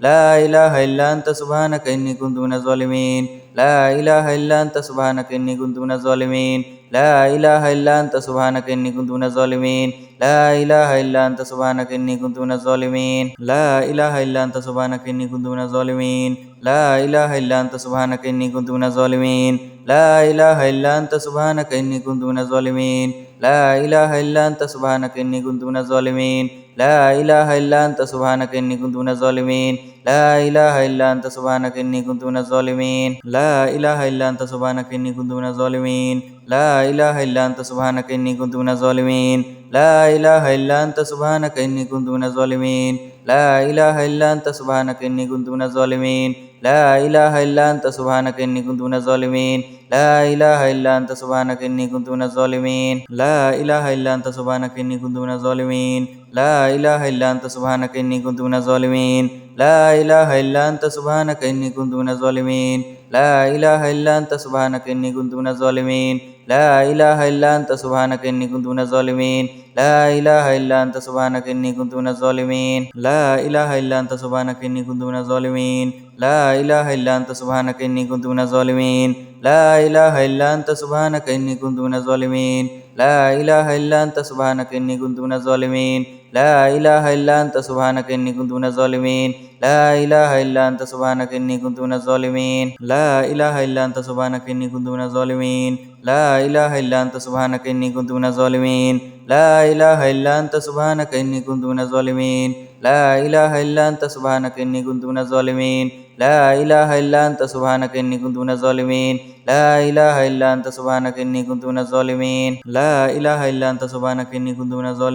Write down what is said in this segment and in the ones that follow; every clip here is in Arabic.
لا إله إلا أنت سبحانك إني كنت من الظالمين لا إله إلا أنت سبحانك إني كنت من الظالمين لا إله إلا أنت سبحانك إني كنت من الظالمين لا إله إلا أنت سبحانك إني كنت من الظالمين لا إله إلا أنت سبحانك إني كنت من الظالمين لا إله إلا أنت سبحانك إني كنت من الظالمين لا إله إلا أنت سبحانك إني كنت من الظالمين لا إله إلا أنت سبحانك إني كنت من الظالمين لا إله إلا أنت سبحانك إني كنت من الظالمين لا إله إلا أنت سبحانك إني كنت من الظالمين لا إله إلا أنت سبحانك إني كنت من الظالمين لا إله إلا أنت سبحانك إني كنت من الظالمين لا إله إلا أنت سبحانك إني كنت من الظالمين لا إله إلا أنت سبحانك إني كنت من الظالمين لا إله إلا أنت سبحانك إني كنت من الظالمين لا إله إلا أنت سبحانك إني كنت من الظالمين لا إله إلا أنت سبحانك إني كنت من الظالمين لا إله إلا أنت سبحانك إني كنت من الظالمين لا إله إلا أنت سبحانك إني كنت من الظالمين لا إله إلا أنت سبحانك إني كنت من الظالمين لا إله إلا أنت سبحانك إني كنت من الظالمين لا إله إلا أنت سبحانك إني كنت من الظالمين لا إله إلا أنت سبحانك إني كنت من الظالمين لا إله إلا أنت سبحانك إني كنت من الظالمين لا إله إلا أنت سبحانك إني كنت من الظالمين لا إله إلا أنت سبحانك إني كنت من الظالمين لا إله إلا أنت سبحانك إني كنت من الظالمين لا إله إلا أنت سبحانك إني كنت من الظالمين لا إله إلا أنت سبحانك إني كنت من الظالمين لا إله إلا أنت سبحانك إني كنت من الظالمين لا إله إلا أنت سبحانك إني كنت من الظالمين لا إله إلا أنت سبحانك إني كنت من الظالمين لا إله إلا أنت سبحانك إني كنت من الظالمين لا إله إلا أنت سبحانك إني كنت من الظالمين لا إله إلا أنت سبحانك إني كنت من الظالمين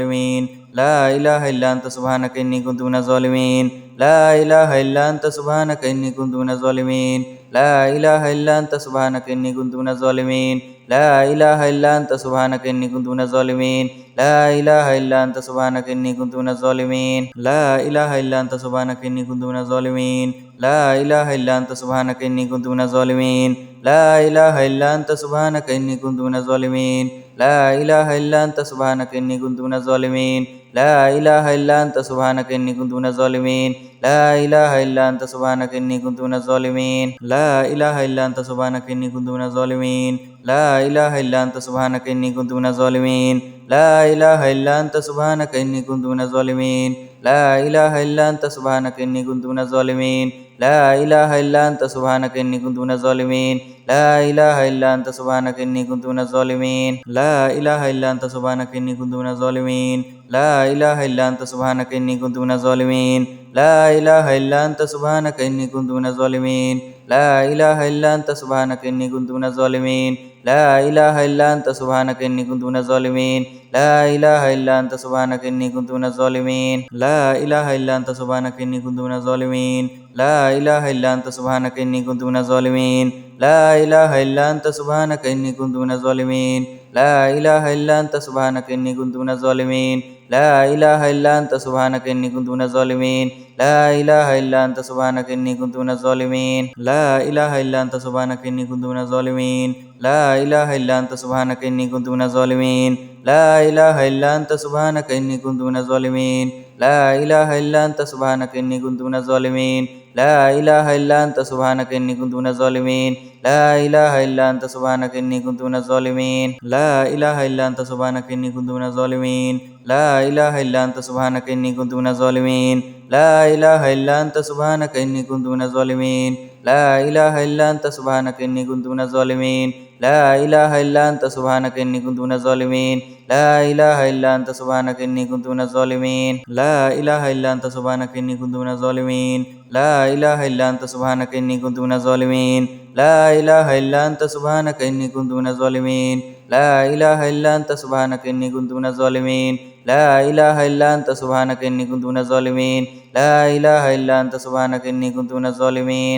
لا إله إلا أنت سبحانك إني كنت من الظالمين لا إله إلا أنت سبحانك إني كنت من الظالمين لا إله إلا أنت سبحانك إني كنت من الظالمين لا إله إلا أنت سبحانك إني كنت من الظالمين لا إله إلا أنت سبحانك إني كنت من الظالمين لا إله إلا أنت سبحانك إني كنت من الظالمين لا إله إلا أنت سبحانك إني كنت من الظالمين لا إله إلا أنت سبحانك إني كنت من الظالمين لا إله إلا أنت سبحانك إني كنت من الظالمين لا إله إلا أنت سبحانك إني كنت من الظالمين لا إله إلا أنت سبحانك إني كنت من الظالمين لا إله إلا أنت سبحانك إني كنت من الظالمين لا إله إلا أنت سبحانك إني كنت من الظالمين لا إله إلا أنت سبحانك إني كنت من الظالمين لا إله إلا أنت سبحانك إني كنت من الظالمين لا إله إلا أنت سبحانك إني كنت من الظالمين لا إله إلا أنت سبحانك إني كنت من الظالمين لا إله إلا أنت سبحانك إني كنت من الظالمين لا إله إلا أنت سبحانك إني كنت من الظالمين لا إله إلا أنت سبحانك إني كنت من الظالمين لا إله إلا أنت سبحانك إني كنت من الظالمين لا إله إلا أنت سبحانك إني كنت من الظالمين لا إله إلا أنت سبحانك إني كنت من الظالمين لا إله إلا أنت سبحانك إني كنت من الظالمين لا إله إلا أنت سبحانك إني كنت من الظالمين لا إله إلا أنت سبحانك إني كنت من الظالمين لا إله إلا أنت سبحانك إني كنت من الظالمين لا إله إلا أنت سبحانك إني كنت من الظالمين لا إله إلا أنت سبحانك إني كنت من الظالمين لا إله إلا أنت سبحانك إني كنت من الظالمين لا إله إلا أنت سبحانك إني كنت من الظالمين لا إله إلا أنت سبحانك إني كنت من الظالمين لا إله إلا أنت سبحانك إني كنت من الظالمين لا إله إلا أنت سبحانك إني كنت من الظالمين لا إله إلا أنت سبحانك إني كنت من الظالمين لا إله إلا أنت سبحانك إني كنت من الظالمين لا إله إلا أنت سبحانك إني كنت من الظالمين لا إله إلا أنت سبحانك إني كنت من الظالمين لا إله إلا أنت سبحانك إني كنت من الظالمين لا إله إلا أنت سبحانك إني كنت من الظالمين لا إله إلا أنت سبحانك إني كنت من الظالمين لا إله إلا أنت سبحانك إني كنت من الظالمين لا إله إلا أنت سبحانك إني كنت من الظالمين لا إله إلا أنت سبحانك إني كنت من الظالمين لا إله إلا أنت سبحانك إني كنت من الظالمين لا إله إلا أنت سبحانك إني كنت من الظالمين لا إله إلا أنت سبحانك إني كنت من الظالمين لا إله إلا أنت سبحانك إني كنت من الظالمين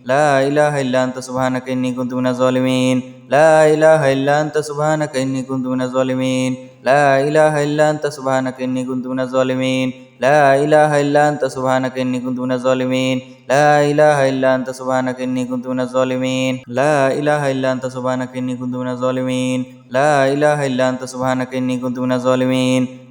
لا إله إلا أنت سبحانك إني كنت من الظالمين لا إله إلا أنت سبحانك إني كنت من الظالمين لا إله إلا أنت سبحانك إني كنت من الظالمين لا إله إلا أنت سبحانك إني كنت من الظالمين لا إله إلا أنت سبحانك إني كنت من الظالمين لا إله إلا أنت سبحانك إني كنت من الظالمين لا إله إلا أنت سبحانك إني كنت من الظالمين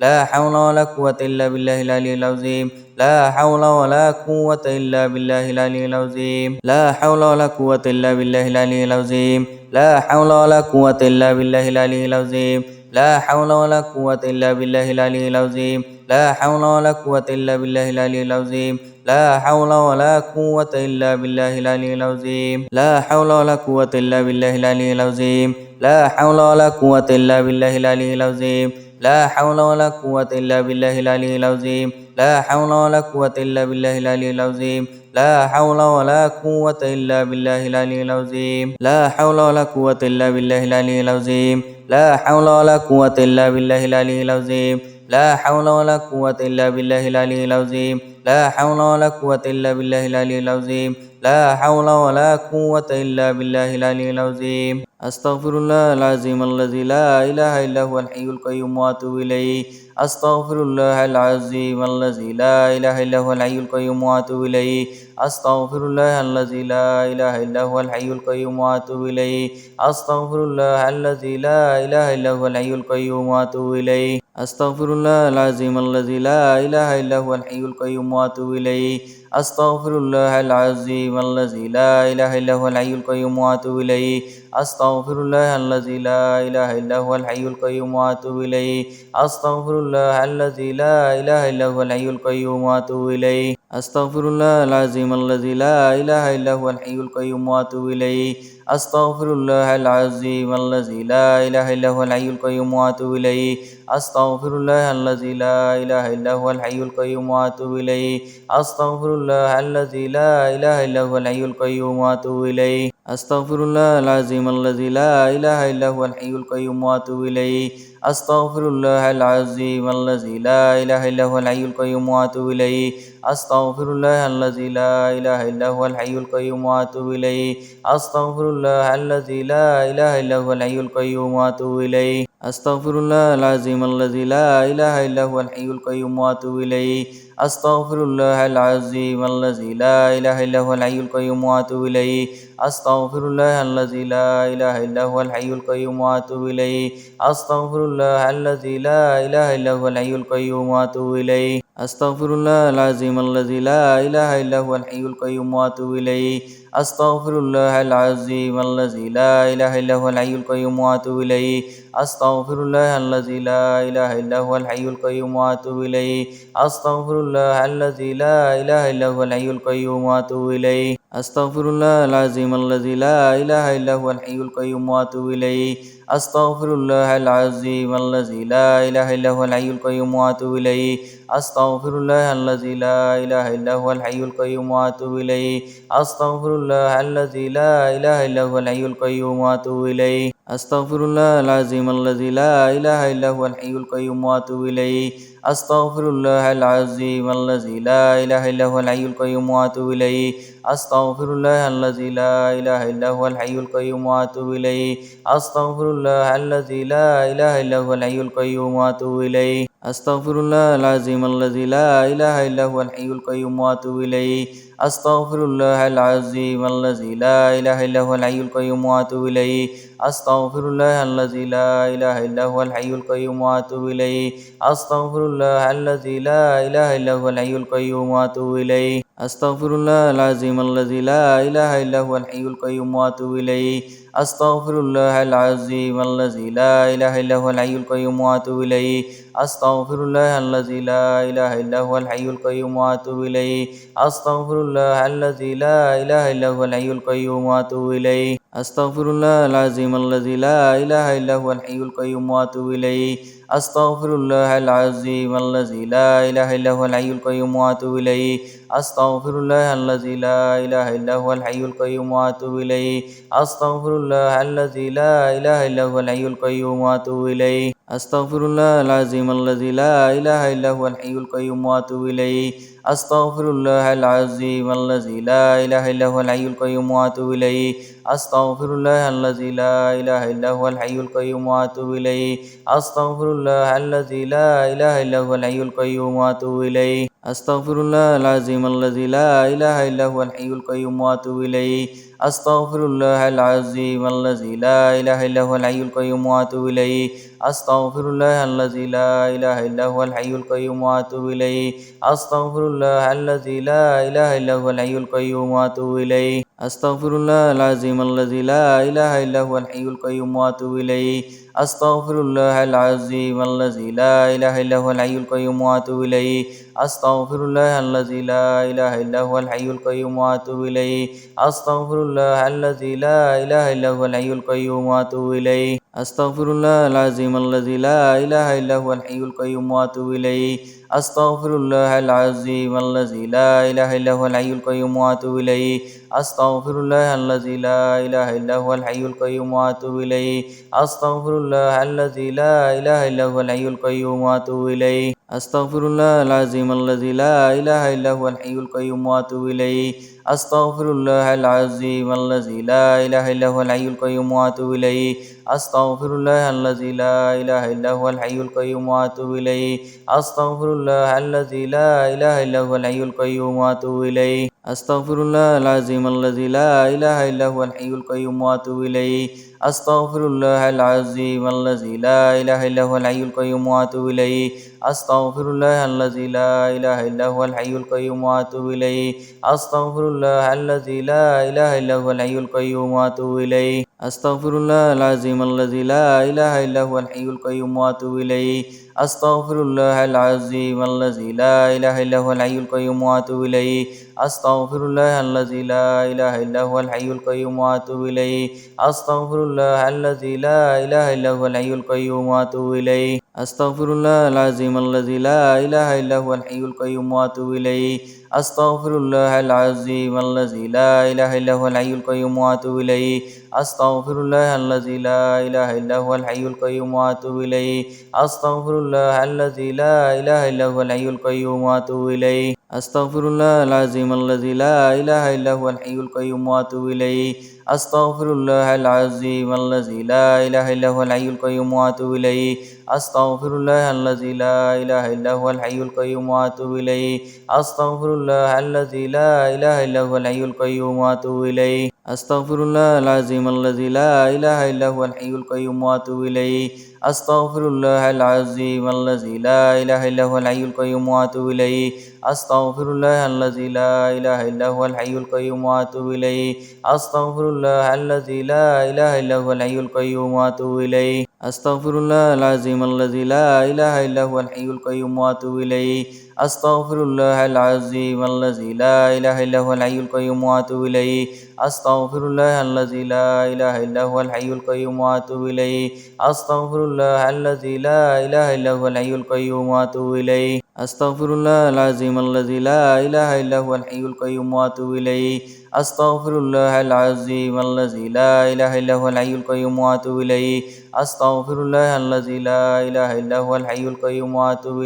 لا حول ولا قوة إلا بالله العلي العظيم لا حول ولا قوة إلا بالله العلي العظيم لا حول ولا قوة إلا بالله العلي العظيم لا حول ولا قوة إلا بالله العلي العظيم لا حول ولا قوة إلا بالله العلي العظيم لا حول ولا قوة إلا بالله العلي العظيم لا حول ولا قوة إلا بالله العلي العظيم لا حول ولا قوة إلا بالله العلي العظيم لا حول ولا قوة إلا بالله العلي العظيم لا حول ولا قوة إلا بالله العلي العظيم لا حول ولا قوة إلا بالله العلي العظيم لا حول ولا قوة إلا بالله العلي العظيم لا حول ولا قوة إلا بالله العلي العظيم لا حول ولا قوة إلا بالله العلي العظيم لا حول ولا قوة إلا بالله العلي العظيم لا حول ولا قوة إلا بالله العلي العظيم لا حول ولا قوة إلا بالله العلي العظيم أستغفر الله العظيم الذي لا إله إلا هو الحي القيوم وأتوب إليه أستغفر الله العظيم الذي لا إله إلا هو الحي القيوم وأتوب إليه أستغفر الله الذي لا إله إلا هو الحي القيوم وأتوب إليه أستغفر الله الذي لا إله إلا هو الحي القيوم وأتوب إليه أستغفر الله العظيم الذي لا إله إلا هو الحي القيوم وأتوب إليه أستغفر الله العظيم الذي لا إله إلا هو الحي القيوم وأتوب إليه أستغفر الله الذي لا إله إلا هو الحي القيوم وأتوب إليه أستغفر الله الذي لا إله إلا هو الحي القيوم وأتوب إليه أستغفر الله العظيم الذي لا إله إلا هو الحي القيوم وأتوب إليه أستغفر الله العظيم الذي لا إله إلا هو الحي القيوم وأتوب إليه أستغفر الله الذي لا إله إلا هو الحي القيوم وأتوب إليه أستغفر الله الذي لا إله إلا هو الحي القيوم وأتوب إليه أستغفر الله العظيم الذي لا إله إلا هو الحي القيوم وأتوب إليه أستغفر الله العظيم الذي لا إله إلا هو الحي القيوم وأتوب إليه أستغفر الله الذي لا إله إلا هو الحي القيوم وأتوب إليه أستغفر الله الذي لا إله إلا هو الحي القيوم وأتوب إليه أستغفر الله العظيم الذي لا إله إلا هو الحي القيوم وأتوب إليه أستغفر الله العظيم الذي لا إله إلا هو الحي القيوم وأتوب إليه أستغفر الله الذي لا إله إلا هو الحي القيوم وأتوب إليه أستغفر الله الذي لا إله إلا هو الحي القيوم وأتوب إليه أستغفر الله العظيم الذي لا إله إلا هو الحي القيوم وأتوب إليه أستغفر الله العظيم الذي لا إله إلا هو الحي القيوم وأتوب إليه أستغفر الله الذي لا إله إلا هو الحي القيوم وأتوب إليه أستغفر الله الذي لا إله إلا هو الحي القيوم وأتوب إليه أستغفر الله العظيم الذي لا إله إلا هو الحي القيوم وأتوب إليه أستغفر الله العظيم الذي لا إله إلا هو الحي القيوم وأتوب إليه أستغفر الله الذي لا إله إلا هو الحي القيوم وأتوب إليه أستغفر الله الذي لا إله إلا هو الحي القيوم وأتوب إليه أستغفر الله العظيم الذي لا إله إلا هو الحي القيوم وأتوب إليه أستغفر الله العظيم الذي لا إله إلا هو الحي القيوم وأتوب إليه أستغفر الله الذي لا إله إلا هو الحي القيوم وأتوب إليه أستغفر الله الذي لا إله إلا هو الحي القيوم وأتوب إليه أستغفر الله العظيم الذي لا إله إلا هو الحي القيوم وأتوب إليه أستغفر الله العظيم الذي لا إله إلا هو الحي القيوم وأتوب إليه أستغفر الله الذي لا إله إلا هو الحي القيوم وأتوب إليه أستغفر الله الذي لا إله إلا هو الحي القيوم وأتوب إليه أستغفر الله العظيم الذي لا إله إلا هو الحي القيوم وأتوب إليه أستغفر الله العظيم الذي لا إله إلا هو الحي القيوم وأتوب إليه أستغفر الله الذي لا إله إلا هو الحي القيوم وأتوب إليه أستغفر الله الذي لا إله إلا هو الحي القيوم وأتوب إليه أستغفر الله العظيم الذي لا إله إلا هو الحي القيوم وأتوب إليه أستغفر الله العظيم الذي لا إله إلا هو الحي القيوم وأتوب إليه أستغفر الله الذي لا إله إلا هو الحي القيوم وأتوب إليه أستغفر الله الذي لا إله إلا هو الحي القيوم وأتوب إليه أستغفر الله العظيم الذي لا إله إلا هو الحي القيوم وأتوب إليه أستغفر الله العظيم الذي لا إله إلا هو الحي القيوم وأتوب إليه أستغفر الله الذي لا إله إلا هو الحي القيوم وأتوب إليه أستغفر الله الذي لا إله إلا هو الحي القيوم وأتوب إليه أستغفر الله العظيم الذي لا إله إلا هو الحي القيوم وأتوب إليه أستغفر الله العظيم الذي لا إله إلا هو الحي القيوم وأتوب إليه أستغفر الله الذي لا إله إلا هو الحي القيوم وأتوب إليه أستغفر الله الذي لا إله إلا هو الحي القيوم وأتوب إليه أستغفر الله العظيم الذي لا إله إلا هو الحي القيوم وأتوب إليه أستغفر الله العظيم الذي لا إله إلا هو الحي القيوم وأتوب إليه أستغفر الله الذي لا إله إلا هو الحي القيوم وأتوب إليه أستغفر الله الذي لا إله إلا هو الحي القيوم وأتوب إليه أستغفر الله العظيم الذي لا إله إلا هو الحي القيوم وأتوب إليه أستغفر الله العظيم الذي لا إله إلا هو الحي القيوم وأتوب إليه أستغفر الله الذي لا إله إلا هو الحي القيوم وأتوب إليه أستغفر الله الذي لا إله إلا هو الحي القيوم وأتوب إليه أستغفر الله العظيم الذي لا إله إلا هو الحي القيوم وأتوب إليه أستغفر الله العظيم الذي لا إله إلا هو الحي القيوم وأتوب إليه أستغفر الله الذي لا إله إلا هو الحي القيوم وأتوب إليه أستغفر الله الذي لا إله إلا هو الحي القيوم وأتوب إليه أستغفر الله العظيم الذي لا إله إلا هو الحي القيوم وأتوب إليه أستغفر الله العظيم الذي لا إله إلا هو الحي القيوم وأتوب إليه أستغفر الله الذي لا إله إلا هو الحي القيوم وأتوب إليه أستغفر الله الذي لا إله إلا هو الحي القيوم وأتوب إليه أستغفر الله العظيم الذي لا إله إلا هو الحي القيوم وأتوب إليه أستغفر الله العظيم الذي لا إله إلا هو الحي القيوم وأتوب إليه أستغفر الله الذي لا إله إلا هو الحي القيوم وأتوب إليه أستغفر الله الذي لا إله إلا هو الحي القيوم وأتوب إليه أستغفر الله العظيم الذي لا إله إلا هو الحي القيوم وأتوب إليه أستغفر الله العظيم الذي لا إله إلا هو الحي القيوم وأتوب إليه أستغفر الله الذي لا إله إلا هو الحي القيوم وأتوب إليه أستغفر الله الذي لا إله إلا هو الحي القيوم وأتوب إليه أستغفر الله العظيم الذي لا إله إلا هو الحي القيوم وأتوب إليه أستغفر الله العظيم الذي لا إله إلا هو الحي القيوم وأتوب إليه أستغفر الله الذي لا إله إلا هو الحي القيوم وأتوب إليه أستغفر الله الذي لا إله إلا هو الحي القيوم وأتوب إليه أستغفر الله العظيم الذي لا إله إلا هو الحي القيوم وأتوب إليه أستغفر الله العظيم الذي لا إله إلا هو الحي القيوم وأتوب إليه أستغفر الله الذي لا إله إلا هو الحي القيوم وأتوب إليه أستغفر الله الذي لا إله إلا هو الحي القيوم وأتوب إليه أستغفر الله العظيم الذي لا إله إلا هو الحي القيوم وأتوب إليه أستغفر الله العظيم الذي لا إله إلا هو الحي القيوم وأتوب إليه أستغفر الله الذي لا إله إلا هو الحي القيوم وأتوب إليه أستغفر الله الذي لا إله إلا هو الحي القيوم وأتوب إليه أستغفر الله العظيم الذي لا إله إلا هو الحي القيوم وأتوب إليه أستغفر الله العظيم الذي لا إله إلا هو الحي القيوم وأتوب إليه أستغفر الله الذي لا إله إلا هو الحي القيوم وأتوب إليه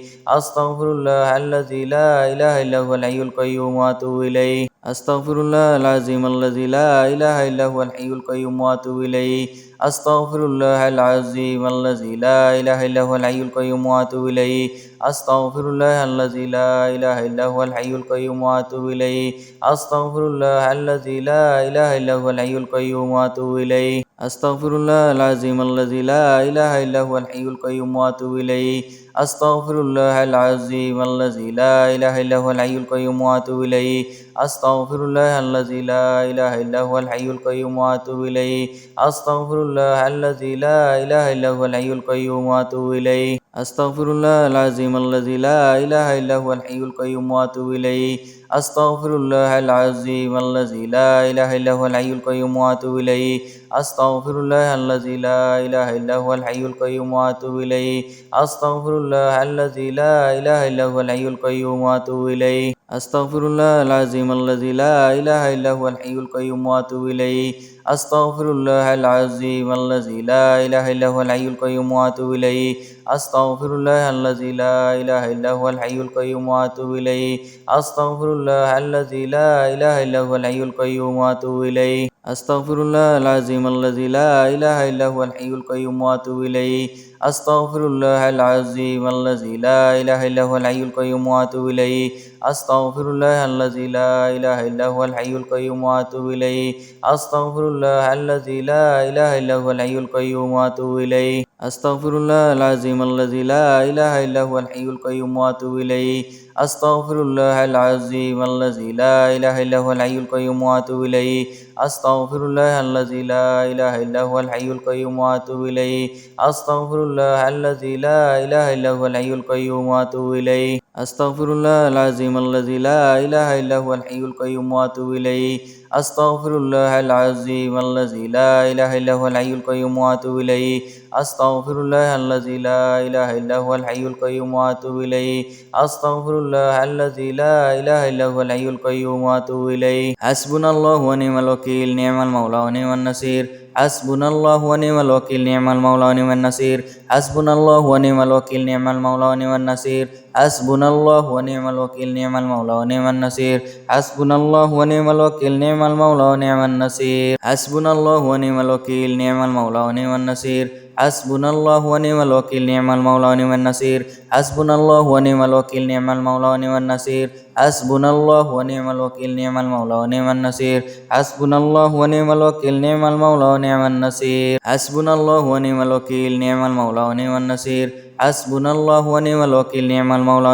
أستغفر الله الذي لا إله إلا هو الحي القيوم وأتوب إليه أستغفر الله العظيم الذي لا إله إلا هو الحي القيوم وأتوب إليه أستغفر الله العظيم الذي لا إله إلا هو الحي القيوم وأتوب إليه أستغفر الله الذي لا إله إلا هو الحي القيوم وأتوب إليه أستغفر الله الذي لا إله إلا هو الحي القيوم وأتوب إليه أستغفر الله العظيم الذي لا إله إلا هو الحي القيوم وأتوب إليه أستغفر الله العظيم الذي لا إله إلا هو الحي القيوم وأتوب إليه أستغفر الله الذي لا إله إلا هو الحي القيوم وأتوب إليه أستغفر الله الذي لا إله إلا هو الحي القيوم وأتوب إليه أستغفر الله العظيم الذي لا إله إلا هو الحي القيوم وأتوب إليه أستغفر الله العظيم الذي لا إله إلا هو الحي القيوم وأتوب إليه أستغفر الله الذي لا إله إلا هو الحي القيوم وأتوب إليه أستغفر الله الذي لا إله إلا هو الحي القيوم وأتوب إليه أستغفر الله العظيم الذي لا إله إلا هو الحي القيوم وأتوب إليه. أستغفر الله العظيم الذي لا إله إلا هو الحي القيوم وأتوب إليه. أستغفر الله الذي لا إله إلا هو الحي القيوم وأتوب إليه. أستغفر الله الذي لا إله إلا هو الحي القيوم وأتوب إليه. أستغفر الله العظيم الذي لا إله إلا هو الحي القيوم وأتوب إليه. أستغفر الله العظيم الذي لا إله إلا هو الحي القيوم وأتوب إليه. أستغفر الله الذي لا إله إلا هو الحي القيوم وأتوب إليه. أستغفر الله الذي لا إله إلا هو الحي القيوم وأتوب إليه. أستغفر الله العظيم الذي لا إله إلا هو الحي القيوم وأتوب إليه. أستغفر الله العظيم الذي لا إله إلا هو الحي القيوم وأتوب إليه. أستغفر الله الذي لا إله إلا هو الحي القيوم وأتوب إليه. أستغفر الله الذي لا إله إلا هو الحي القيوم وأتوب إليه. أستغفر الله العظيم الذي لا إله إلا هو الحي القيوم وأتوب إليه. أستغفر الله العظيم الذي لا إله إلا هو الحي القيوم وأتوب إليه. أستغفر الله الذي لا إله إلا هو الحي القيوم وأتوب إليه. أستغفر الله الذي لا إله إلا هو الحي القيوم وأتوب إليه. حسبنا الله ونعم الوكيل، نعم المولى ونعم النصير. حسبنا الله ونعم الوكيل، نعم المولى ونعم النصير. حسبنا الله ونعم الوكيل، نعم المولى ونعم النصير. حسبنا الله ونعم الوكيل، نعم المولى ونعم النصير. حسبنا الله ونعم الوكيل، نعم المولى ونعم النصير. حسبنا الله ونعم الوكيل، نعم المولى ونعم النصير. حسبنا الله ونعم الوكيل، نعم المولى ونعم النصير. حسبنا الله ونعم الوكيل، نعم المولى ونعم النصير. حسبنا الله ونعم الوكيل، نعم المولى ونعم النصير. حسبنا الله ونعم الوكيل، نعم المولى ونعم النصير. حسبنا الله ونعم الوكيل، نعم المولى ونعم النصير. حسبنا الله ونعم الوكيل، نعم المولى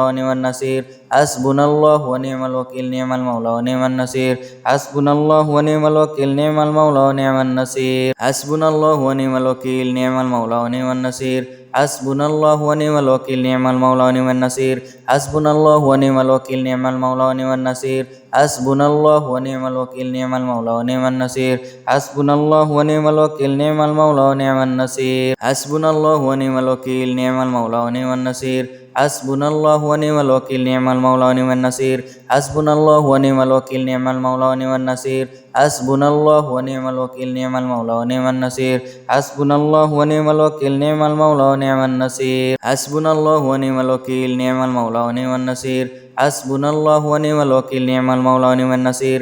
ونعم النصير. حسبنا الله ونعم الوكيل، نعم المولى ونعم النصير. حسبنا الله ونعم الوكيل، نعم المولى ونعم النصير. حسبنا الله ونعم الوكيل، نعم المولى ونعم النصير. حسبنا الله ونعم الوكيل، نعم المولى ونعم النصير. حسبنا الله ونعم الوكيل، نعم المولى ونعم النصير. حسبنا الله ونعم الوكيل، نعم المولى ونعم النصير. حسبنا الله ونعم الوكيل، نعم المولى ونعم النصير. حسبنا الله ونعم الوكيل، نعم المولى ونعم النصير. حسبنا الله ونعم الوكيل، نعم المولى ونعم النصير. حسبنا الله ونعم الوكيل، نعم المولى ونعم النصير. حسبنا الله ونعم الوكيل، نعم المولى ونعم النصير. حسبنا الله ونعم الوكيل، نعم المولى ونعم النصير. حسبنا الله ونعم الوكيل، نعم المولى ونعم النصير. حسبنا الله ونعم الوكيل، نعم المولى ونعم النصير. حسبنا الله ونعم الوكيل، نعم المولى ونعم النصير.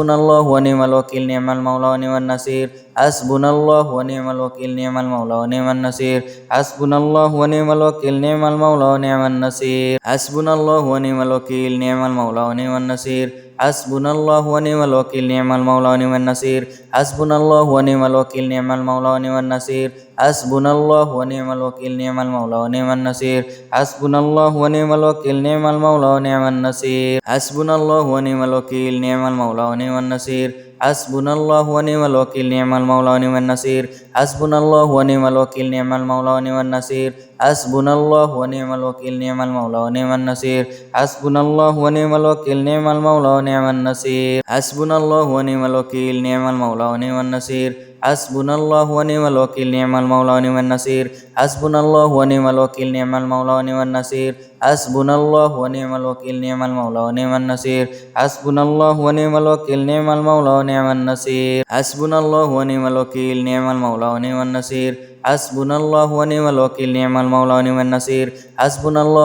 حسبنا الله ونعم الوكيل، نعم المولى ونعم النصير. حسبنا الله ونعم الوكيل، نعم المولى ونعم النصير. حسبنا الله ونعم الوكيل، نعم المولى ونعم النصير. حسبنا الله ونعم الوكيل، نعم المولى ونعم النصير. حسبنا الله ونعم الوكيل، نعم المولى ونعم النصير. حسبنا الله ونعم الوكيل، نعم المولى ونعم النصير. حسبنا الله ونعم الوكيل، نعم المولى ونعم النصير. حسبنا الله ونعم الوكيل، نعم المولى ونعم النصير. حسبنا الله ونعم الوكيل، نعم المولى ونعم النصير. حسبنا الله ونعم الوكيل، نعم المولى ونعم النصير. حسبنا الله ونعم الوكيل، نعم المولى ونعم النصير. حسبنا الله ونعم الوكيل، نعم المولى ونعم النصير. حسبنا الله ونعم الوكيل، نعم المولى ونعم النصير. حسبنا الله ونعم الوكيل، نعم المولى ونعم النصير. حسبنا الله ونعم الوكيل، نعم المولى ونعم النصير. حسبنا الله ونعم الوكيل، نعم المولى ونعم النصير. حسبنا الله ونعم الوكيل، نعم المولى ونعم النصير. حسبنا الله ونعم الوكيل، نعم المولى ونعم النصير. حسبنا الله ونعم الوكيل، نعم المولى ونعم النصير. حسبنا الله ونعم الوكيل،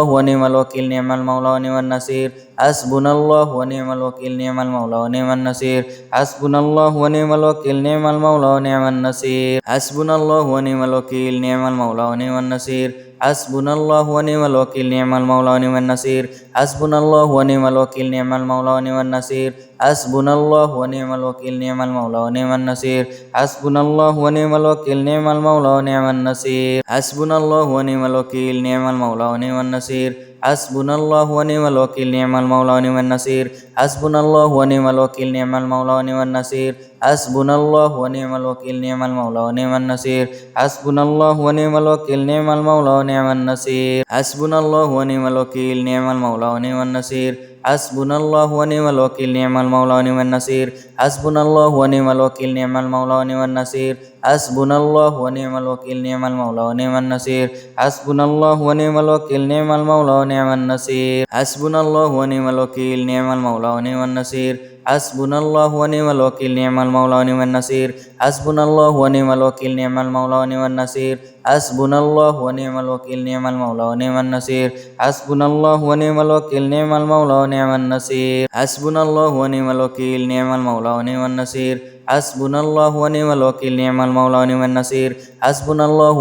نعم المولى ونعم النصير. حسبنا الله ونعم الوكيل، نعم المولى ونعم النصير. حسبنا الله ونعم الوكيل، نعم المولى ونعم النصير. حسبنا الله ونعم الوكيل، نعم المولى ونعم النصير. حسبنا الله ونعم الوكيل، نعم المولى ونعم النصير. حسبنا الله ونعم الوكيل، نعم المولى ونعم النصير. حسبنا الله ونعم الوكيل، نعم المولى ونعم النصير. حسبنا الله ونعم الوكيل، نعم المولى ونعم النصير. حسبنا الله ونعم الوكيل، نعم المولى ونعم النصير. حسبنا الله ونعم الوكيل، نعم المولى ونعم النصير. حسبنا الله ونعم الوكيل، نعم المولى ونعم النصير. حسبنا الله ونعم الوكيل، نعم المولى ونعم النصير. حسبنا الله ونعم الوكيل، نعم المولى ونعم النصير. حسبنا الله ونعم الوكيل، نعم المولى ونعم النصير. حسبنا الله ونعم الوكيل، نعم المولى ونعم النصير. হাসবুনাল্লাহু ওয়া নি'মাল ওয়াকিল নি'মাল মাওলা ওয়া নি'মান নাসির হাসবুনাল্লাহু ওয়া নি'মাল ওয়াকিল নি'মাল মাওলা ওয়া নি'মান নাসির হাসবুনাল্লাহু ওয়া নি'মাল ওয়াকিল নি'মাল মাওলা ওয়া নি'মান নাসির হাসবুনাল্লাহু ওয়া নি'মাল ওয়াকিল নি'মাল মাওলা ওয়া নি'মান নাসির হাসবুনাল্লাহু ওয়া নি'মাল ওয়াকিল নি'মাল মাওলা ওয়া নি'মান নাসির হাসবুনাল্লাহু ওয়া নি'মাল ওয়াকিল নি'মাল মাওলা ওয়া নি'মান নাসির হাসবুনাল্লাহু ওয়া নি'মাল ওয়াকিল নি'মাল মাওলা ওয়া নি'মান নাসির হাসবুনাল্লাহু ওয়া নি'মাল ওয়াকিল নি'মাল মাওলা ওয়া নি'মান নাসির হাসবুনাল্লাহু ওয়া নি'মাল ওয়াকিল নি'মাল মাওলা ওয়া নি'মান নাসির হাসবুনাল্লাহু ওয়া নি'মাল ওয়াকিল নি'মাল মাওলা ওয়া নি'মান নাসির হাসবুনাল্লাহু ওয়া নি'মাল ওয়াকিল নি'মাল মাওলা ওয়া নি'মান নাসির হাসবুনাল্লাহু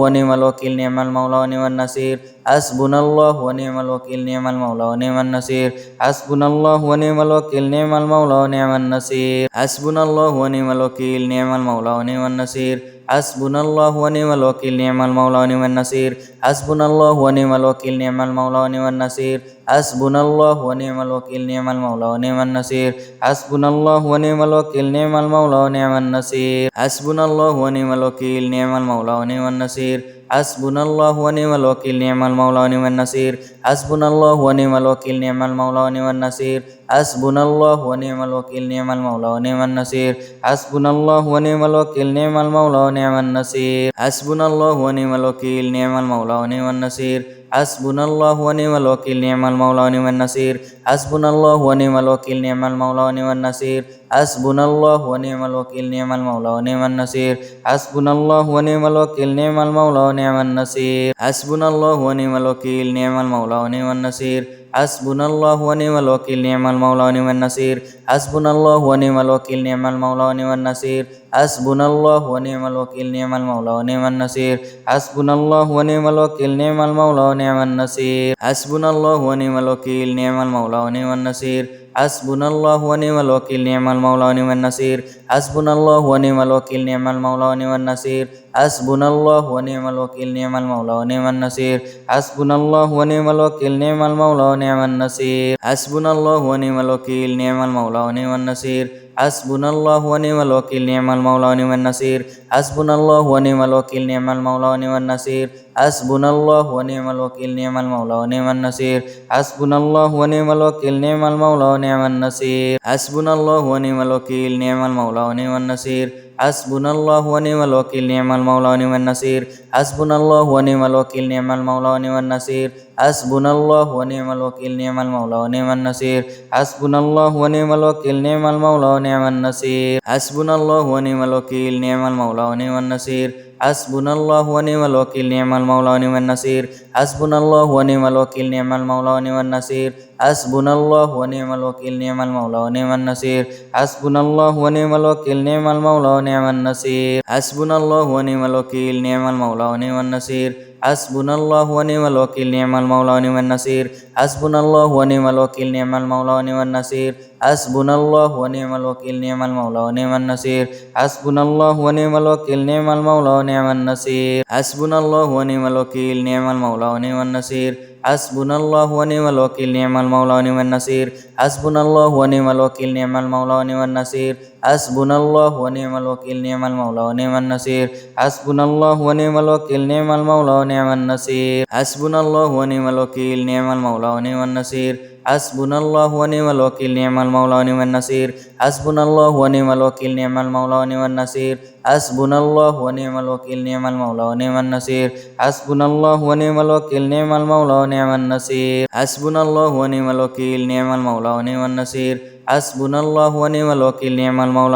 ওয়া নি'মাল ওয়াকিল নি'মাল মাওলা ওয়া নি'মান নাসির হাসবুনাল্লাহু ওয়া নি'মাল ওয়াকিল নি'মাল মাওলা ওয়া নি'মান নাসির হাসবুনাল্লাহু ওয়া নি'মাল ওয়াকিল নি'মাল মাওলা ওয়া নি'মান নাসির হাসবুনাল্লাহু ওয়া নি'মাল ওয়াকিল নি'মাল মাওলা ওয়া নি'মান নাসির হাসবুনাল্লাহু ওয়া নি'মাল ওয়াকিল নি'মাল মাওলা ওয়া নি'মান নাসির হাসবুনাল্লাহু ওয়া নি'মাল ওয়াকিল নি'মাল মাওলা ওয়া নি'মান নাসির হাসবুনাল্লাহু ওয়া নি'মাল ওয়াকিল নি'মাল মাওলা ওয়া নি'মান নাসির হাসবুনাল্লাহু ওয়া নি'মাল ওয়াকিল নি'মাল মাওলা ওয়া নি'মান নাসির হাসবুনাল্লাহু ওয়া নি'মাল ওয়াকিল নি'মাল মাওলা ওয়া নি'মান নাসির হাসবুনাল্লাহু ওয়া নি'মাল ওয়াকিল নি'মাল মাওলা ওয়া নি'মান নাসির হাসবুনাল্লাহু ওয়া নি'মাল ওয়াকিল নি'মাল মাওলা ওয়া নি'মান নাসির হাসবুনাল্লাহু ওয়া নি'মাল ওয়াকিল নি'মাল মাওলা ওয়া নি'মান নাসির হাসবুনাল্লাহু ওয়া নি'মাল ওয়াকিল নি'মাল মাওলা ওয়া নি'মান নাসির হাসবুনাল্লাহু ওয়া নি'মাল ওয়াকিল নি'মাল মাওলা ওয়া নি'মান নাসির হাসবুনাল্লাহু ওয়া নি'মাল ওয়াকিল নি'মাল মাওলা ওয়া নি'মান নাসির হাসবুনাল্লাহু ওয়া নি'মাল ওয়াকিল নি'মাল মাওলা ওয়া নি'মান নাসির হাসবুনাল্লাহু ওয়া নি'মাল ওয়াকিল নি'মাল মাওলা ওয়া নি'মান নাসির হাসবুনাল্লাহু ওয়া নি'মাল ওয়াকিল নি'মাল মাওলা ওয়া নি'মান নাসির হাসবুনাল্লাহু ওয়া নি'মাল ওয়াকিল নি'মাল মাওলা ওয়া নি'মান নাসির হাসবুনাল্লাহু ওয়া নি'মাল ওয়াকিল নি'মাল মাওলা ওয়া নি'মান নাসির হাসবুনাল্লাহু ওয়া নি'মাল ওয়াকিল নি'মাল মাওলা ওয়া নি'মান নাসির হাসবুনাল্লাহু ওয়া নি'মাল ওয়াকিল নি'মাল মাওলা ওয়া নি'মান নাসির হাসবুনাল্লাহু ওয়া নি'মাল ওয়াকিল নি'মাল মাওলা ওয়া নি'মান নাসির হাসবুনাল্লাহু ওয়া নি'মাল ওয়াকিল নি'মাল মাওলা ওয়া নি'মান নাসির হাসবুনাল্লাহু ওয়া নি'মাল ওয়াকিল নি'মাল মাওলা ওয়া নি'মান নাসির হাসবুনাল্লাহু ওয়া নি'মাল ওয়াকিল নি'মাল মাওলা ওয়া নি'মান নাসির হাসবুনাল্লাহু ওয়া নি'মাল ওয়াকিল নি'মাল মাওলা ওয়া নি'মান নাসির হাসবুনাল্লাহু ওয়া নি'মাল ওয়াকিল নি'মাল মাওলা ওয়া নি'মান নাসির হাসবুনাল্লাহু ওয়া নি'মাল ওয়াকিল নি'মাল মাওলা ওয়া নি'মান নাসির হাসবুনাল্লাহু ওয়া নি'মাল ওয়াকিল নি'মাল মাওলা ওয়া নি'মান নাসির হাসবুনাল্লাহু ওয়া নি'মাল ওয়াকিল নি'মাল মাওলা ওয়া নি'মান নাসির হাসবুনাল্লাহু ওয়া নি'মাল ওয়াকিল নি'মাল মাওলা ওয়া নি'মান নাসির হাসবুনাল্লাহু ওয়া নি'মাল ওয়াকিল নি'মাল মাওলা ওয়া নি'মান নাসির হাসবুনাল্লাহু ওয়া নি'মাল ওয়াকিল নি'মাল মাওলা ওয়া নি'মান নাসির হাসবুনাল্লাহু ওয়া নি'মাল ওয়াকিল নি'মাল মাওলা ওয়া নি'মান নাসির হাসবুনাল্লাহু ওয়া নি'মাল ওয়াকিল নি'মাল মাওলা ওয়া নি'মান নাসির হাসবুনাল্লাহু ওয়া নি'মাল ওয়াকিল নি'মাল মাওলা ওয়া নি'মান নাসির হাসবুনাল্লাহু ওয়া নি'মাল ওয়াকিল নি'মাল মাওলা ওয়া নি'মান নাসির হাসবুনাল্লাহু ওয়া নি'মাল ওয়াকিল নি'মাল মাওলা ওয়া নি'মান নাসির হাসবুনাল্লাহু ওয়া নি'মাল ওয়াকিল নি'মাল মাওলা ওয়া নি'মান নাসির হাসবুনাল্লাহু ওয়া নি'মাল ওয়াকিল নি'মাল মাওলা ওয়া নি'মান নাসির হাসবুনাল্লাহু ওয়া নি'মাল ওয়াকিল নি'মাল মাওলা ওয়া নি'মান নাসির হাসবুনাল্লাহু ওয়া নি'মাল ওয়াকিল নি'মাল মাওলা ওয়া নি'মান নাসির হাসবুনাল্লাহু ওয়া নি'মাল ওয়াকিল নি'মাল মাওলা ওয়া নি'মান নাসির হাসবুনাল্লাহু ওয়া নি'মাল ওয়াকিল নি'মাল মাওলা ওয়া নি'মান নাসির হাসবুনাল্লাহু ওয়া নি'মাল ওয়াকিল নি'মাল মাওলা ওয়া নি'মান নাসির হাসবুনাল্লাহু ওয়া নি'মাল ওয়াকিল নি'মাল মাওলা ওয়া নি'মান নাসির হাসবুনাল্লাহু ওয়া নি'মাল ওয়াকিল নি'মাল মাওলা ওয়া নি'মান নাসির হাসবুনাল্লাহু ওয়া নি'মাল ওয়াকিল নি'মাল মাওলা ওয়া নি'মান নাসির হাসবুনাল্লাহু ওয়া নি'মাল ওয়াকিল নি'মাল মাওলা ওয়া নি'মান নাসির হাসবুনাল্লাহু ওয়া নি'মাল ওয়াকিল নি'মাল মাওলা ওয়া নি'মান নাসির হাসবুনাল্লাহু ওয়া নি'মাল ওয়াকিল নি'মাল মাওলা ওয়া নি'মান নাসির হাসবুনাল্লাহু ওয়া নি'মাল ওয়াকিল নি'মাল মাওলা ওয়া নি'মান নাসির হাসবুনাল্লাহু ওয়া নি'মাল ওয়াকিল নি'মাল মাওলা ওয়া নি'মান নাসির হাসবুনাল্লাহু ওয়া নি'মাল ওয়াকিল নি'মাল মাওলা ওয়া নি'মান নাসির হাসবুনাল্লাহু ওয়া নি'মাল ওয়াকিল নি'মাল মাওলা ওয়া নি'মান নাসির হাসবুনাল্লাহু ওয়া নি'মাল ওয়াকিল নি'মাল মাওলা ওয়া নি'মান নাসির হাসবুনাল্লাহু ওয়া নি'মাল ওয়াকিল নি'মাল মাওলা ওয়া নি'মান নাসির হাসবুনাল্লাহু ওয়া নি'মাল ওয়াকিল নি'মাল মাওলা ওয়া নি'মান নাসির হাসবুনাল্লাহু ওয়া নি'মাল ওয়াকিল নি'মাল মাওলা ওয়া নি'মান নাসির হাসবুনাল্লাহু ওয়া নি'মাল ওয়াকিল নি'মাল মাওলা ওয়া নি'মান নাসির হাসবুনাল্লাহু ওয়া নি'মাল ওয়াকিল নি'মাল মাওলা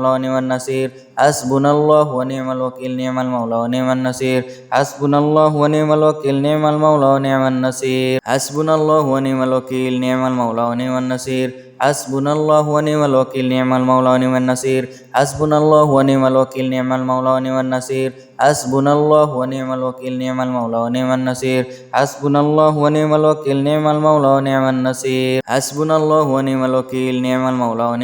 ওয়া নি'মান নাসির হাসবুনাল্লাহু ওয়া নি'মাল ওয়াকিল নি'মাল মাওলা ওয়া নি'মান নাসির হাসবুনাল্লাহু ওয়া নি'মাল ওয়াকিল নি'মাল মাওলা ওয়া নি'মান নাসির হাসবুনাল্লাহু ওয়া নি'মাল ওয়াকিল নি'মাল মাওলা ওয়া নি'মান নাসির হাসবুনাল্লাহু ওয়া নি'মাল ওয়াকিল নি'মাল মাওলা ওয়া নি'মান নাসির হাসবুনাল্লাহু ওয়া নি'মাল ওয়াকিল নি'মাল মাওলা ওয়া নি'মান নাসির হাসবুনাল্লাহু ওয়া নি'মাল ওয়াকিল নি'মাল মাওলা ওয়া নি'মান নাসির হাসবুনাল্লাহু ওয়া নি'মাল ওয়াকিল নি'মাল মাওলা ওয়া নি'মান নাসির হাসবুনাল্লাহু ওয়া নি'মাল ওয়াকিল নি'মাল মাওলা ওয়া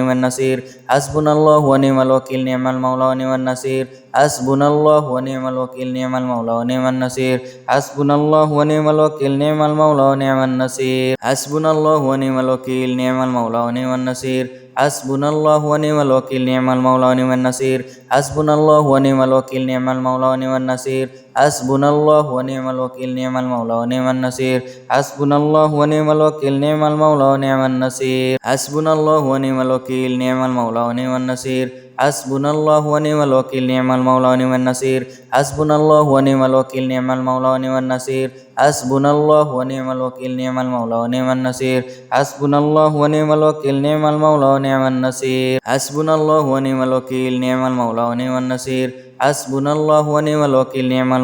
নি'মান নাসির হাসবুনাল্লাহু ওয়া নি'মাল ওয়াকিল নি'মাল মাওলা ওয়া নি'মান নাসির হাসবুনাল্লাহু ওয়া নি'মাল ওয়াকিল নি'মাল মাওলা ওয়া নি'মান নাসির হাসবুনাল্লাহু ওয়া নি'মাল ওয়াকিল নি'মাল মাওলা ওয়া নি'মান নাসির হাসবুনাল্লাহু ওয়া নি'মাল ওয়াকিল নি'মাল মাওলা ওয়া নি'মান নাসির হাসবুনাল্লাহু ওয়া নি'মাল ওয়াকিল নি'মাল মাওলা ওয়া নি'মান নাসির হাসবুনাল্লাহু ওয়া নি'মাল ওয়াকিল নি'মাল মাওলা ওয়া নি'মান নাসির হাসবুনাল্লাহু ওয়া নি'মাল ওয়াকিল নি'মাল মাওলা ওয়া নি'মান নাসির হাসবুনাল্লাহু ওয়া নি'মাল ওয়াকিল নি'মাল মাওলা ওয়া নি'মান নাসির হাসবুনাল্লাহু ওয়া নি'মাল ওয়াকিল নি'মাল মাওলা ওয়া নি'মান নাসির হাসবুনাল্লাহু ওয়া নি'মাল ওয়াকিল নি'মাল মাওলা ওয়া নি'মান নাসির হাসবুনাল্লাহু ওয়া নি'মাল ওয়াকিল নি'মাল মাওলা ওয়া নি'মান নাসির হাসবুনাল্লাহু ওয়া নি'মাল ওয়াকিল নি'মাল মাওলা ওয়া নি'মান নাসির হাসবুনাল্লাহু ওয়া নি'মাল ওয়াকিল নি'মাল মাওলা ওয়া নি'মান নাসির হাসবুনাল্লাহু ওয়া নি'মাল ওয়াকিল নি'মাল মাওলা ওয়া নি'মান নাসির হাসবুনাল্লাহু ওয়া নি'মাল ওয়াকিল নি'মাল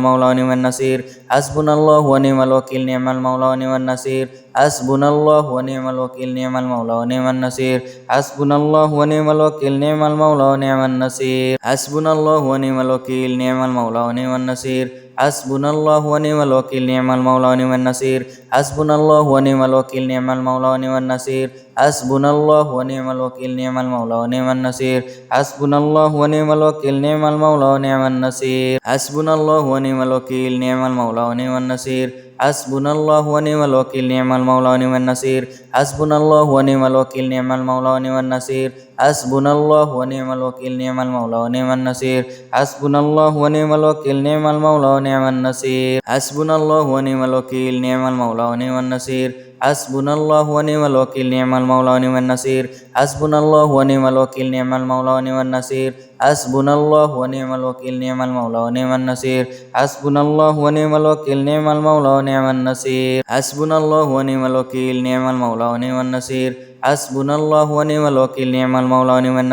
মাওলা ওয়া নি'মান নাসির হাসবুনাল্লাহু ওয়া নি'মাল ওয়াকিল নি'মাল মাওলা ওয়া নি'মান নাসির হাসবুনাল্লাহু ওয়া নি'মাল ওয়াকিল নি'মাল মাওলা ওয়া নি'মান নাসির হাসবুনাল্লাহু ওয়া নি'মাল ওয়াকিল নি'মাল মাওলা ওয়া নি'মান নাসির হাসবুনাল্লাহু ওয়া নি'মাল ওয়াকিল নি'মাল মাওলা ওয়া নি'মান নাসির হাসবুনাল্লাহু ওয়া নি'মাল ওয়াকিল নি'মাল মাওলা ওয়া নি'মান নাসির হাসবুনাল্লাহু ওয়া নি'মাল ওয়াকিল নি'মাল মাওলা ওয়া নি'মান নাসির হাসবুনাল্লাহু ওয়া নি'মাল ওয়াকিল নি'মাল মাওলা ওয়া নি'মান নাসির হাসবুনাল্লাহু ওয়া নি'মাল ওয়াকিল নি'মাল মাওলা ওয়া নি'মান নাসির হাসবুনাল্লাহু ওয়া নি'মাল ওয়াকিল নি'মাল মাওলা ওয়া নি'মান নাসির হাসবুনাল্লাহু ওয়া নি'মাল ওয়াকিল নি'মাল মাওলা ওয়া নি'মান নাসির হাসবুনাল্লাহু ওয়া নি'মাল ওয়াকিল নি'মাল মাওলা ওয়া নি'মান নাসির হাসবুনাল্লাহু ওয়া নি'মাল ওয়াকিল নি'মাল মাওলা ওয়া নি'মান নাসির হাসবুনাল্লাহু ওয়া নি'মাল ওয়াকিল নি'মাল মাওলা ওয়া নি'মান নাসির হাসবুনাল্লাহু ওয়া নি'মাল ওয়াকিল নি'মাল মাওলা ওয়া নি'মান নাসির হাসবুনাল্লাহু ওয়া নি'মাল ওয়াকিল নি'মাল মাওলা ওয়া নি'মান নাসির হাসবুনাল্লাহু ওয়া নি'মাল ওয়াকিল নি'মাল মাওলা ওয়া নি'মান নাসির হাসবুনাল্লাহু ওয়া নি'মাল ওয়াকিল নি'মাল মাওলা ওয়া নি'মান নাসির হাসবুনাল্লাহু ওয়া নি'মাল ওয়াকিল নি'মাল মাওলা ওয়া নি'মান নাসির হাসবুনাল্লাহু ওয়া নি'মাল ওয়াকিল নি'মাল মাওলা ওয়া নি'মান নাসির হাসবুনাল্লাহু ওয়া নি'মাল ওয়াকিল নি'মাল মাওলা ওয়া নি'মান নাসির হাসবুনাল্লাহু ওয়া নি'মাল ওয়াকিল নি'মাল মাওলা ওয়া নি'মান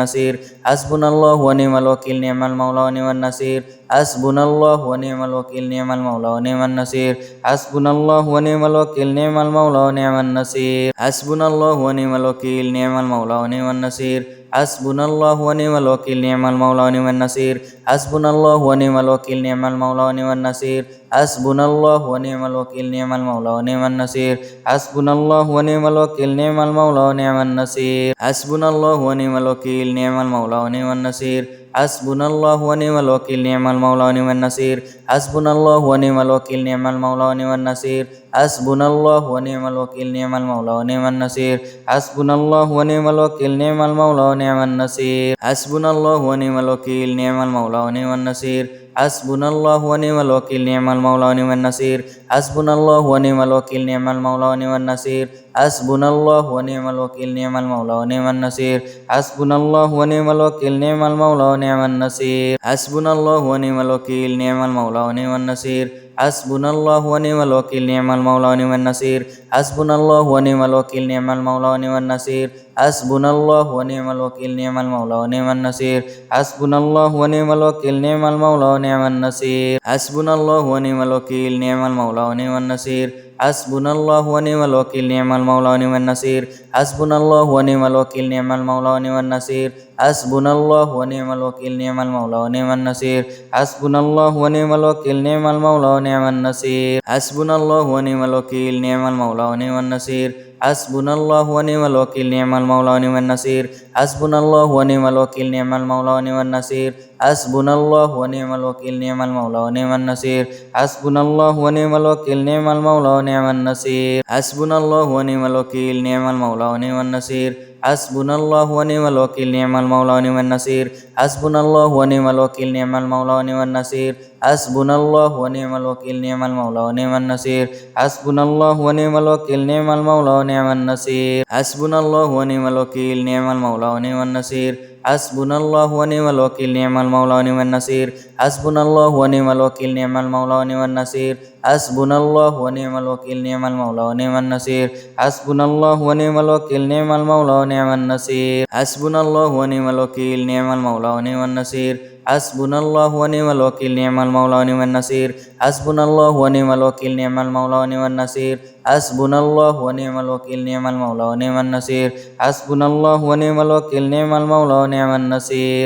নাসির হাসবুনাল্লাহু ওয়া নি'মাল ওয়াকিল নি'মাল মাওলা ওয়া নি'মান নাসির হাসবুনাল্লাহু ওয়া নি'মাল ওয়াকিল নি'মাল মাওলা ওয়া নি'মান নাসির হাসবুনাল্লাহু ওয়া নি'মাল ওয়াকিল নি'মাল মাওলা ওয়া নি'মান নাসির হাসবুনাল্লাহু ওয়া নি'মাল ওয়াকিল নি'মাল মাওলা ওয়া নি'মান নাসির হাসবুনাল্লাহু ওয়া নি'মাল ওয়াকিল নি'মাল মাওলা ওয়া নি'মান নাসির হাসবুনাল্লাহু ওয়া নি'মাল ওয়াকিল নি'মাল মাওলা ওয়া নি'মান নাসির হাসবুনাল্লাহু ওয়া নি'মাল ওয়াকিল নি'মাল মাওলা ওয়া নি'মান নাসির হাসবুনাল্লাহু ওয়া নি'মাল ওয়াকিল নি'মাল মাওলা ওয়া নি'মান নাসির হাসবুনাল্লাহু ওয়া নি'মাল ওয়াকিল নি'মাল মাওলা ওয়া নি'মান নাসির হাসবুনাল্লাহু ওয়া নি'মাল ওয়াকিল নি'মাল মাওলা ওয়া নি'মান নাসির হাসবুনাল্লাহু ওয়া নি'মাল ওয়াকিল নি'মাল মাওলা ওয়া নি'মান নাসির হাসবুনাল্লাহু ওয়া নি'মাল ওয়াকিল নি'মাল মাওলা ওয়া নি'মান নাসির হাসবুনাল্লাহু ওয়া নি'মাল ওয়াকিল নি'মাল মাওলা ওয়া নি'মান নাসির হাসবুনাল্লাহু ওয়া নি'মাল ওয়াকিল নি'মাল মাওলা ওয়া নি'মান নাসির হাসবুনাল্লাহু ওয়া নি'মাল ওয়াকিল নি'মাল মাওলা ওয়া নি'মান নাসির হাসবুনাল্লাহু ওয়া নি'মাল ওয়াকিল নি'মাল মাওলা ওয়া নি'মান নাসির হাসবুনাল্লাহু ওয়া নি'মাল ওয়াকিল নি'মাল মাওলা ওয়া নি'মান নাসির হাসবুনাল্লাহু ওয়া নি'মাল ওয়াকিল নি'মাল মাওলা ওয়া নি'মান নাসির হাসবুনাল্লাহু ওয়া নি'মাল ওয়াকিল নি'মাল মাওলা ওয়া নি'মান নাসির হাসবুনাল্লাহু ওয়া নি'মাল ওয়াকিল নি'মাল মাওলা ওয়া নি'মান নাসির হাসবুনাল্লাহু ওয়া নি'মাল ওয়াকিল নি'মাল মাওলা ওয়া নি'মান নাসির হাসবুনাল্লাহু ওয়া নি'মাল ওয়াকিল নি'মাল মাওলা ওয়া নি'মান নাসির হাসবুনাল্লাহু ওয়া নি'মাল ওয়াকিল নি'মাল মাওলা ওয়া নি'মান নাসির হাসবুনাল্লাহু ওয়া নি'মাল ওয়াকিল নি'মাল মাওলা ওয়া নি'মান নাসির হাসবুনাল্লাহু ওয়া নি'মাল ওয়াকিল নি'মাল মাওলা ওয়া নি'মান নাসির হাসবুনাল্লাহু ওয়া নি'মাল ওয়াকিল নি'মাল মাওলা ওয়া নি'মান নাসির হাসবুনাল্লাহু ওয়া নি'মাল ওয়াকিল নি'মাল মাওলা ওয়া নি'মান নাসির হাসবুনাল্লাহু ওয়া নি'মাল ওয়াকিল নি'মাল মাওলা ওয়া নি'মান নাসির হাসবুনাল্লাহু ওয়া নি'মাল ওয়াকিল নি'মাল মাওলা ওয়া নি'মান নাসির হাসবুনাল্লাহু ওয়া নি'মাল ওয়াকিল নি'মাল মাওলা ওয়া নি'মান নাসির হাসবুনাল্লাহু ওয়া নি'মাল ওয়াকিল নি'মাল মাওলা ওয়া নি'মান নাসির হাসবুনাল্লাহু ওয়া নি'মাল ওয়াকিল নি'মাল মাওলা ওয়া নি'মান নাসির হাসবুনাল্লাহু ওয়া নি'মাল ওয়াকিল নি'মাল মাওলা ওয়া নি'মান নাসির হাসবুনাল্লাহু ওয়া নি'মাল ওয়াকিল নি'মাল মাওলা ওয়া নি'মান নাসির হাসবুনাল্লাহু ওয়া নি'মাল ওয়াকিল নি'মাল মাওলা ওয়া নি'মান নাসির হাসবুনাল্লাহু ওয়া নি'মাল ওয়াকিল নি'মাল মাওলা ওয়া নি'মান নাসির হাসবুনাল্লাহু ওয়া নি'মাল ওয়াকিল নি'মাল মাওলা ওয়া নি'মান নাসির হাসবুনাল্লাহু ওয়া নি'মাল ওয়াকিল নি'মাল মাওলা ওয়া নি'মান নাসির হাসবুনাল্লাহু ওয়া নি'মাল ওয়াকিল নি'মাল মাওলা ওয়া নি'মান নাসির হাসবুনাল্লাহু ওয়া নি'মাল ওয়াকিল নি'মাল মাওলা ওয়া নি'মান নাসির হাসবুনাল্লাহু ওয়া নি'মাল ওয়াকিল নি'মাল মাওলা ওয়া নি'মান নাসির হাসবুনাল্লাহু ওয়া নি'মাল ওয়াকিল নি'মাল মাওলা ওয়া নি'মান নাসির হাসবুনাল্লাহু ওয়া নি'মাল ওয়াকিল নি'মাল মাওলা ওয়া নি'মান নাসির হাসবুনাল্লাহু ওয়া নি'মাল ওয়াকিল নি'মাল মাওলা ওয়া নি'মান নাসির হাসবুনাল্লাহু ওয়া নি'মাল ওয়াকিল নি'মাল মাওলা ওয়া নি'মান নাসির হাসবুনাল্লাহু ওয়া নি'মাল ওয়াকিল নি'মাল মাওলা ওয়া নি'মান নাসির হাসবুনাল্লাহু ওয়া নি'মাল ওয়াকিল নি'মাল মাওলা ওয়া নি'মান নাসির হাসবুনাল্লাহু ওয়া নি'মাল ওয়াকিল নি'মাল মাওলা ওয়া নি'মান নাসির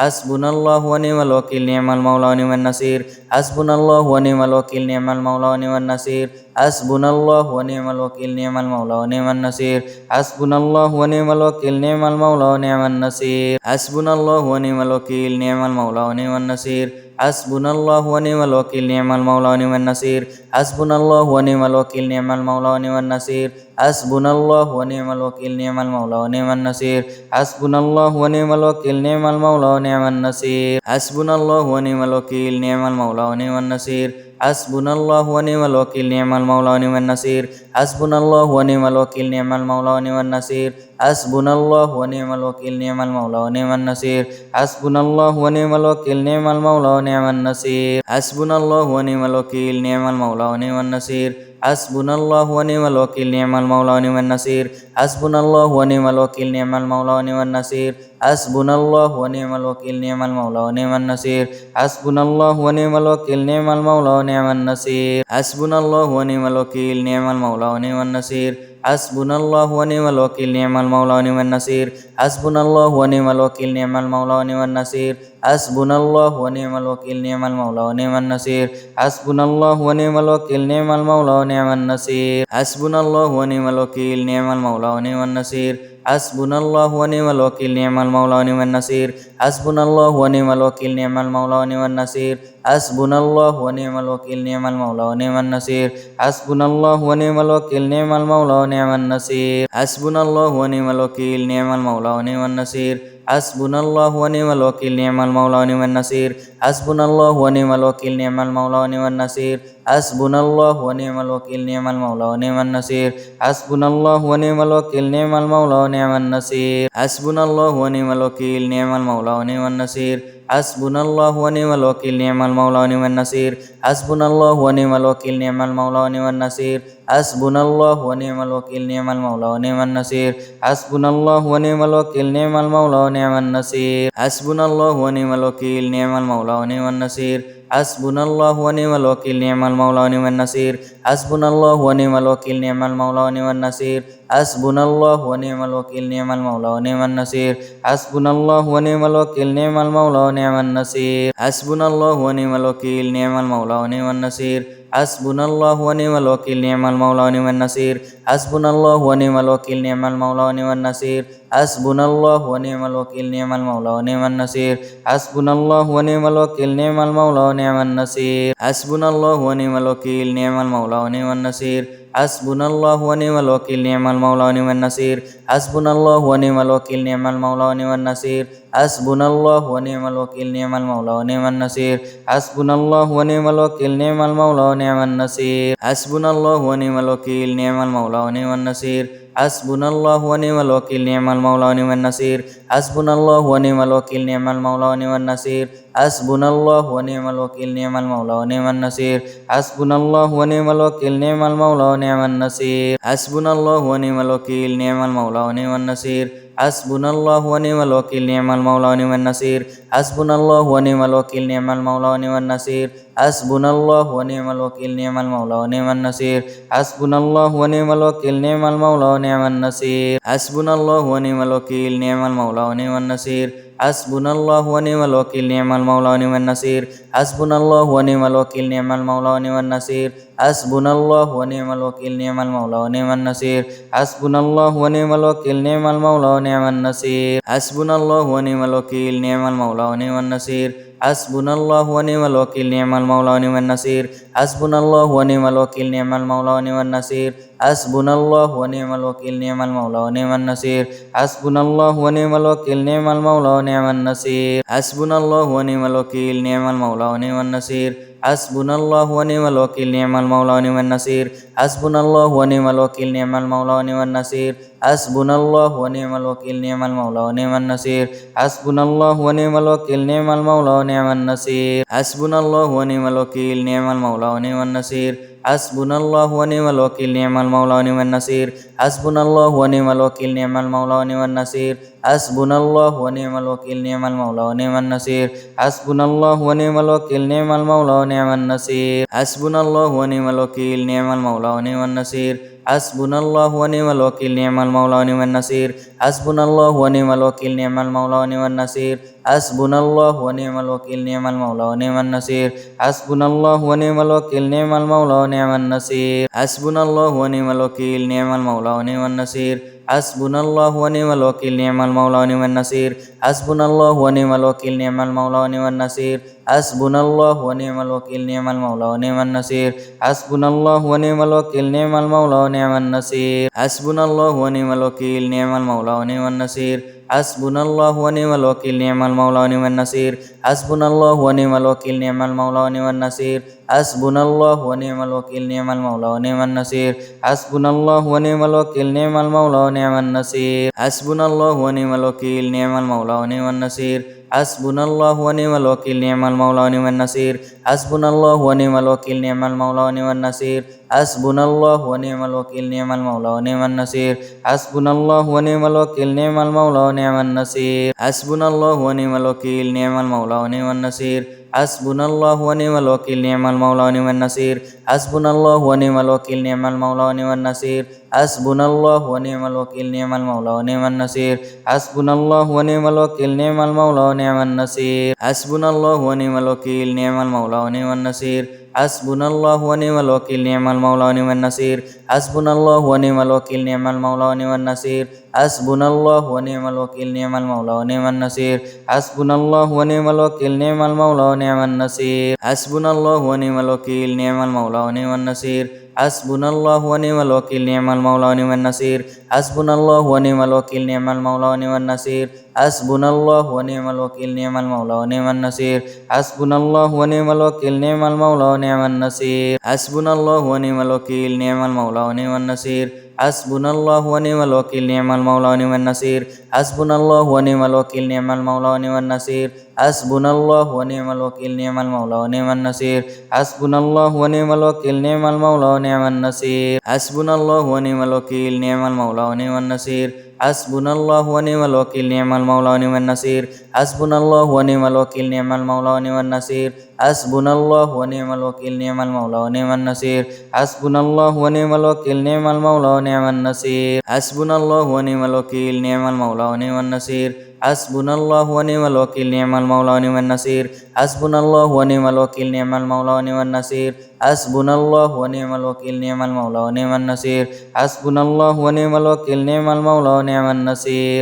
হাসবুনাল্লাহু ওয়া নি'মাল ওয়াকিল নি'মাল মাওলা ওয়া নি'মান নাসির হাসবুনাল্লাহু ওয়া নি'মাল ওয়াকিল নি'মাল মাওলা ওয়া নি'মান নাসির হাসবুনাল্লাহু ওয়া নি'মাল ওয়াকিল নি'মাল মাওলা ওয়া নি'মান নাসির হাসবুনাল্লাহু ওয়া নি'মাল ওয়াকিল নি'মাল মাওলা ওয়া নি'মান নাসির হাসবুনাল্লাহু ওয়া নি'মাল ওয়াকিল নি'মাল মাওলা ওয়া নি'মান নাসির حسبنا الله ونعم الوكيل نعم المولى ونعم النصير حسبنا الله ونعم الوكيل نعم المولى ونعم النصير حسبنا الله ونعم الوكيل نعم المولى ونعم النصير حسبنا الله ونعم الوكيل نعم المولى ونعم النصير حسبنا الله ونعم الوكيل نعم المولى ونعم النصير حسبنا الله ونعم الوكيل نعم المولى ونعم النصير حسبنا الله ونعم الوكيل نعم المولى ونعم النصير حسبنا الله ونعم الوكيل نعم المولى ونعم النصير حسبنا الله ونعم الوكيل نعم المولى ونعم النصير حسبنا الله ونعم الوكيل نعم المولى ونعم النصير حسبنا الله ونعم الوكيل نعم المولى ونعم النصير حسبنا الله ونعم الوكيل نعم المولى ونعم النصير حسبنا الله ونعم الوكيل نعم المولى ونعم النصير حسبنا الله ونعم الوكيل نعم المولى ونعم النصير حسبنا الله ونعم الوكيل نعم المولى ونعم النصير حسبنا الله ونعم الوكيل نعم المولى ونعم النصير حسبنا الله ونعم الوكيل نعم المولى ونعم النصير حسبنا الله ونعم الوكيل نعم المولى ونعم النصير حسبنا الله ونعم الوكيل نعم المولى ونعم النصير حسبنا الله ونعم الوكيل نعم المولى ونعم النصير حسبنا الله ونعم الوكيل نعم المولى ونعم النصير حسبنا الله ونعم الوكيل نعم المولى ونعم النصير حسبنا الله ونعم الوكيل نعم المولى ونعم النصير حسبنا الله ونعم الوكيل نعم المولى ونعم النصير حسبنا الله ونعم الوكيل نعم المولى ونعم النصير حسبنا الله ونعم الوكيل نعم المولى ونعم النصير حسبنا الله ونعم الوكيل نعم المولى ونعم النصير حسبنا الله ونعم الوكيل نعم المولى ونعم النصير حسبنا الله ونعم الوكيل نعم المولى ونعم النصير حسبنا الله ونعم الوكيل نعم المولى ونعم النصير حسبنا الله ونعم الوكيل نعم المولى ونعم النصير حسبنا الله ونعم الوكيل نعم المولى ونعم النصير حسبنا الله ونعم الوكيل نعم المولى ونعم النصير حسبنا الله ونعم الوكيل نعم المولى ونعم النصير حسبنا الله ونعم الوكيل نعم المولى ونعم النصير حسبنا الله ونعم الوكيل نعم المولى ونعم النصير حسبنا الله ونعم الوكيل نعم المولى ونعم النصير حسبنا الله ونعم الوكيل نعم المولى ونعم النصير حسبنا الله ونعم الوكيل نعم المولى ونعم النصير حسبنا الله ونعم الوكيل نعم المولى ونعم النصير حسبنا الله ونعم الوكيل نعم المولى ونعم النصير حسبنا الله ونعم الوكيل نعم المولى ونعم النصير حسبنا الله ونعم الوكيل نعم المولى ونعم النصير حسبنا الله ونعم الوكيل نعم المولى ونعم النصير حسبنا الله ونعم الوكيل نعم المولى ونعم النصير حسبنا الله ونعم الوكيل نعم المولى ونعم النصير حسبنا الله ونعم الوكيل نعم المولى ونعم النصير حسبنا الله ونعم الوكيل نعم المولى ونعم النصير حسبنا الله ونعم الوكيل نعم المولى ونعم النصير حسبنا الله ونعم الوكيل نعم المولى ونعم النصير حسبنا الله ونعم الوكيل نعم المولى ونعم النصير حسبنا الله ونعم الوكيل نعم المولى ونعم النصير حسبنا الله ونعم الوكيل نعم المولى ونعم النصير حسبنا الله ونعم الوكيل نعم المولى ونعم النصير حسبنا الله ونعم الوكيل نعم المولى ونعم النصير حسبنا الله ونعم الوكيل نعم المولى ونعم النصير حسبنا الله ونعم الوكيل نعم المولى ونعم النصير حسبنا الله ونعم الوكيل نعم المولى ونعم النصير حسبنا الله ونعم الوكيل نعم المولى ونعم النصير حسبنا الله ونعم الوكيل نعم المولى ونعم النصير حسبنا الله ونعم الوكيل نعم المولى ونعم النصير حسبنا الله ونعم الوكيل نعم المولى ونعم النصير حسبنا الله ونعم الوكيل نعم المولى ونعم النصير حسبنا الله ونعم الوكيل نعم المولى ونعم النصير حسبنا الله ونعم الوكيل نعم المولى ونعم النصير حسبنا الله ونعم الوكيل نعم المولى ونعم النصير حسبنا الله ونعم الوكيل نعم المولى ونعم النصير حسبنا الله ونعم الوكيل نعم المولى ونعم النصير حسبنا الله ونعم الوكيل نعم المولى ونعم النصير حسبنا الله ونعم الوكيل نعم المولى ونعم النصير حسبنا الله ونعم الوكيل نعم المولى ونعم النصير حسبنا الله ونعم الوكيل نعم المولى ونعم النصير حسبنا الله ونعم الوكيل نعم المولى ونعم النصير حسبنا الله ونعم الوكيل نعم المولى ونعم النصير حسبنا الله ونعم الوكيل نعم المولى ونعم النصير حسبنا الله ونعم الوكيل نعم المولى ونعم النصير حسبنا الله ونعم الوكيل نعم المولى ونعم النصير حسبنا الله ونعم الوكيل نعم المولى ونعم النصير حسبنا الله ونعم الوكيل نعم المولى ونعم النصير حسبنا الله ونعم الوكيل نعم المولى ونعم النصير حسبنا الله ونعم الوكيل نعم المولى ونعم النصير حسبنا الله ونعم الوكيل نعم المولى ونعم النصير حسبنا الله ونعم الوكيل نعم المولى ونعم النصير حسبنا الله ونعم الوكيل نعم المولى ونعم النصير حسبنا الله ونعم الوكيل نعم المولى ونعم النصير حسبنا الله ونعم الوكيل نعم المولى ونعم النصير حسبنا الله ونعم الوكيل نعم المولى ونعم النصير حسبنا الله ونعم الوكيل نعم المولى ونعم النصير حسبنا الله ونعم الوكيل نعم المولى ونعم النصير حسبنا الله ونعم الوكيل نعم المولى ونعم النصير حسبنا الله ونعم الوكيل نعم المولى ونعم النصير حسبنا الله ونعم الوكيل نعم المولى ونعم النصير حسبنا الله ونعم الوكيل نعم المولى ونعم النصير حسبنا الله ونعم الوكيل نعم المولى ونعم النصير حسبنا الله ونعم الوكيل نعم المولى ونعم النصير حسبنا الله ونعم الوكيل نعم المولى ونعم النصير حسبنا الله ونعم الوكيل نعم المولى ونعم النصير حسبنا الله ونعم الوكيل نعم المولى ونعم النصير حسبنا الله ونعم الوكيل نعم المولى ونعم النصير حسبنا الله ونعم الوكيل نعم المولى ونعم النصير حسبنا الله ونعم الوكيل نعم المولى ونعم النصير حسبنا الله ونعم الوكيل نعم المولى ونعم النصير حسبنا الله ونعم الوكيل نعم المولى ونعم النصير حسبنا الله ونعم الوكيل نعم المولى ونعم النصير حسبنا الله ونعم الوكيل نعم المولى ونعم النصير حسبنا الله ونعم الوكيل نعم المولى ونعم النصير حسبنا الله ونعم الوكيل نعم المولى ونعم النصير حسبنا الله ونعم الوكيل نعم المولى ونعم النصير حسبنا الله ونعم الوكيل نعم المولى ونعم النصير حسبنا الله ونعم الوكيل نعم المولى ونعم النصير حسبنا الله ونعم الوكيل نعم المولى ونعم النصير حسبنا الله ونعم الوكيل نعم المولى ونعم النصير حسبنا الله ونعم الوكيل نعم المولى ونعم النصير حسبنا الله ونعم الوكيل نعم المولى ونعم النصير حسبنا الله ونعم الوكيل نعم المولى ونعم النصير حسبنا الله ونعم الوكيل نعم المولى ونعم النصير حسبنا الله ونعم الوكيل نعم المولى ونعم النصير حسبنا الله ونعم الوكيل نعم المولى ونعم النصير حسبنا الله ونعم الوكيل نعم المولى ونعم النصير حسبنا الله ونعم الوكيل نعم المولى ونعم النصير حسبنا الله ونعم الوكيل نعم المولى ونعم النصير حسبنا الله ونعم الوكيل نعم المولى ونعم النصير حسبنا الله ونعم الوكيل نعم المولى ونعم النصير حسبنا الله ونعم الوكيل نعم المولى ونعم النصير حسبنا الله ونعم الوكيل نعم المولى ونعم النصير حسبنا الله ونعم الوكيل نعم المولى ونعم النصير حسبنا الله ونعم الوكيل نعم المولى ونعم النصير حسبنا الله ونعم الوكيل نعم المولى ونعم النصير حسبنا الله ونعم الوكيل نعم المولى ونعم النصير